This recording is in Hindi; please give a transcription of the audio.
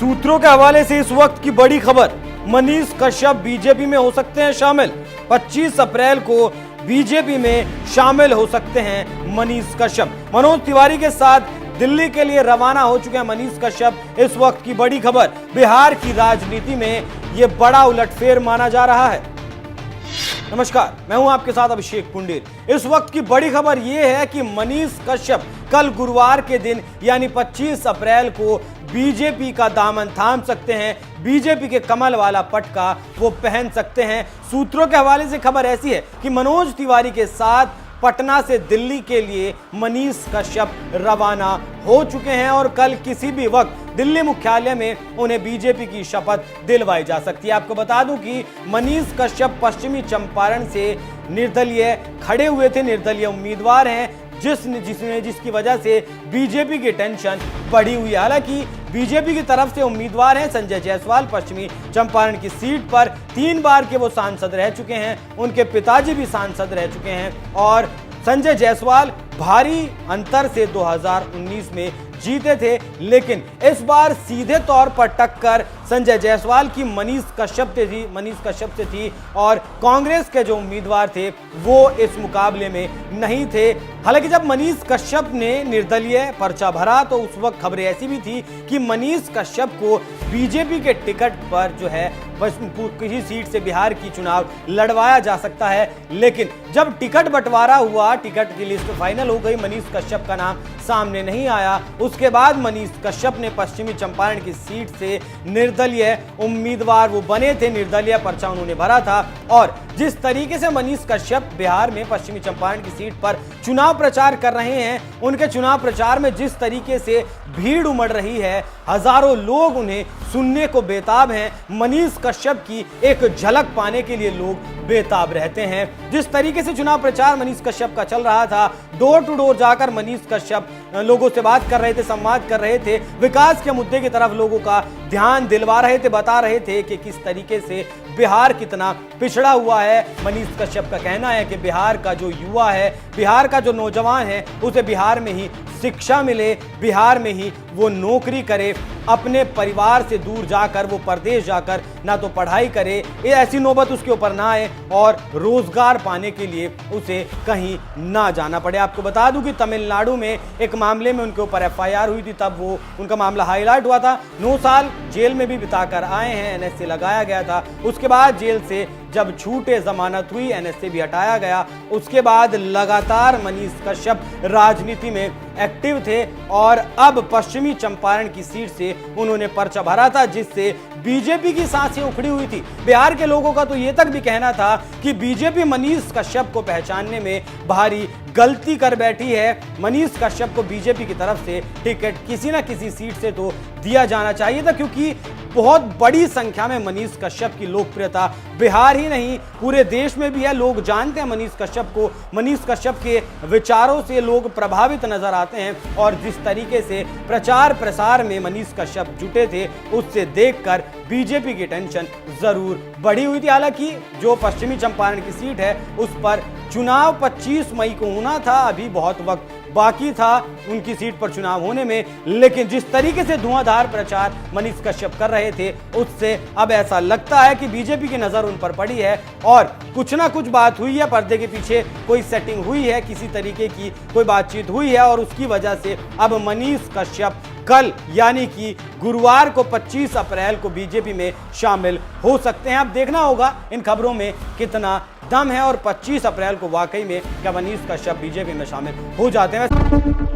सूत्रों के हवाले से इस वक्त की बड़ी खबर, मनीष कश्यप बीजेपी में हो सकते हैं शामिल। 25 अप्रैल को बीजेपी में शामिल हो सकते हैं मनीष कश्यप। मनोज तिवारी के साथ दिल्ली के लिए रवाना हो चुके हैं मनीष कश्यप। इस वक्त की बड़ी खबर, बिहार की राजनीति में यह बड़ा उलटफेर माना जा रहा है। नमस्कार, मैं हूं आपके साथ अभिषेक पुंडीर। इस वक्त की बड़ी खबर यह है कि मनीष कश्यप कल गुरुवार के दिन यानी 25 अप्रैल को बीजेपी का दामन थाम सकते हैं, बीजेपी के कमल वाला पटका वो पहन सकते हैं। सूत्रों के हवाले से खबर ऐसी है कि मनोज तिवारी के साथ पटना से दिल्ली के लिए मनीष कश्यप रवाना हो चुके हैं और कल किसी भी वक्त दिल्ली मुख्यालय में उन्हें बीजेपी की शपथ दिलवाई जा सकती है। आपको बता दूं कि मनीष कश्यप पश्चिमी चंपारण से निर्दलीय खड़े हुए थे, निर्दलीय उम्मीदवार हैं, जिसकी वजह से बीजेपी की टेंशन बढ़ी हुई है। हालांकि बीजेपी की तरफ से उम्मीदवार हैं संजय जायसवाल, पश्चिमी चंपारण की सीट पर 3 बार के वो सांसद रह चुके हैं, उनके पिताजी भी सांसद रह चुके हैं और संजय जायसवाल भारी अंतर से 2019 में जीते थे। लेकिन इस बार सीधे तौर पर टक्कर संजय जायसवाल की मनीष कश्यप से थी और कांग्रेस के जो उम्मीदवार थे वो इस मुकाबले में नहीं थे। हालांकि जब मनीष कश्यप ने निर्दलीय पर्चा भरा तो उस वक्त खबरें ऐसी भी थी कि मनीष कश्यप को बीजेपी के टिकट पर जो है किसी सीट से बिहार की चुनाव लड़वाया जा सकता है। लेकिन जब टिकट बंटवारा हुआ, टिकट की लिस्ट फाइनल हो गई, मनीष कश्यप का नाम सामने नहीं आया। उसके बाद मनीष कश्यप ने पश्चिमी चंपारण की सीट से निर्दलीय उम्मीदवार वो बने थे, निर्दलीय पर्चा उन्होंने भरा था। और जिस तरीके से मनीष कश्यप बिहार में पश्चिमी चंपारण की सीट पर चुनाव प्रचार कर रहे हैं, उनके चुनाव प्रचार में जिस तरीके से भीड़ उमड़ रही है, हजारों लोग उन्हें सुनने को बेताब हैं। मनीष कश्यप की एक झलक पाने के लिए लोग बेताब रहते हैं। जिस तरीके से चुनाव प्रचार मनीष कश्यप का चल रहा था, डोर टू डोर जाकर मनीष कश्यप लोगों से बात कर रहे थे, संवाद कर रहे थे, विकास के मुद्दे की तरफ लोगों का ध्यान दिलवा रहे थे, बता रहे थे कि किस तरीके से बिहार कितना पिछड़ा हुआ है। मनीष कश्यप का कहना है कि बिहार का जो युवा है, बिहार का जो नौजवान है, उसे बिहार में ही शिक्षा मिले, बिहार में ही वो नौकरी करे, अपने परिवार से दूर जाकर वो परदेश जाकर ना तो पढ़ाई करे, ये ऐसी नौबत उसके ऊपर ना आए और रोजगार पाने के लिए उसे कहीं ना जाना पड़े। आपको बता दूं कि तमिलनाडु में एक मामले में उनके ऊपर एफआईआर हुई थी, तब वो उनका मामला हाईलाइट हुआ था। 9 साल जेल में भी बिताकर आए हैं, एनएसए लगाया गया था। उसके बाद जेल से जब छूटे, जमानत हुई, एनएसए भी हटाया गया। उसके बाद लगातार मनीष कश्यप राजनीति में एक्टिव थे और अब पश्चिमी चंपारण की सीट से उन्होंने पर्चा भरा था, जिससे बीजेपी की सांसें उखड़ी हुई थी। बिहार के लोगों का तो ये तक भी कहना था कि बीजेपी मनीष कश्यप को पहचानने में भारी गलती कर बैठी है। मनीष कश्यप को बीजेपी की तरफ से टिकट किसी ना किसी सीट से तो दिया जाना चाहिए था, क्योंकि बहुत बड़ी संख्या में मनीष कश्यप की लोकप्रियता बिहार ही नहीं पूरे देश में भी है। लोग जानते हैं मनीष कश्यप को, मनीष कश्यप के विचारों से लोग प्रभावित नजर आते हैं और जिस तरीके से प्रचार प्रसार में मनीष कश्यप जुटे थे, उससे देखकर बीजेपी की टेंशन जरूर बढ़ी हुई थी। हालांकि जो पश्चिमी चंपारण की सीट है उस पर चुनाव 25 मई को होना था, अभी बहुत वक्त बाकी था उनकी सीट पर चुनाव होने में। लेकिन जिस तरीके से धुआंधार प्रचार मनीष कश्यप कर रहे थे, उससे अब ऐसा लगता है कि बीजेपी की नजर उन पर पड़ी है और कुछ ना कुछ बात हुई है, पर्दे के पीछे कोई सेटिंग हुई है, किसी तरीके की कोई बातचीत हुई है और उसकी वजह से अब मनीष कश्यप कल यानी कि गुरुवार को 25 अप्रैल को बीजेपी में शामिल हो सकते हैं। अब देखना होगा इन खबरों में कितना दम है और 25 अप्रैल को वाकई में क्या मनीष कश्यप बीजेपी में शामिल हो जाते हैं।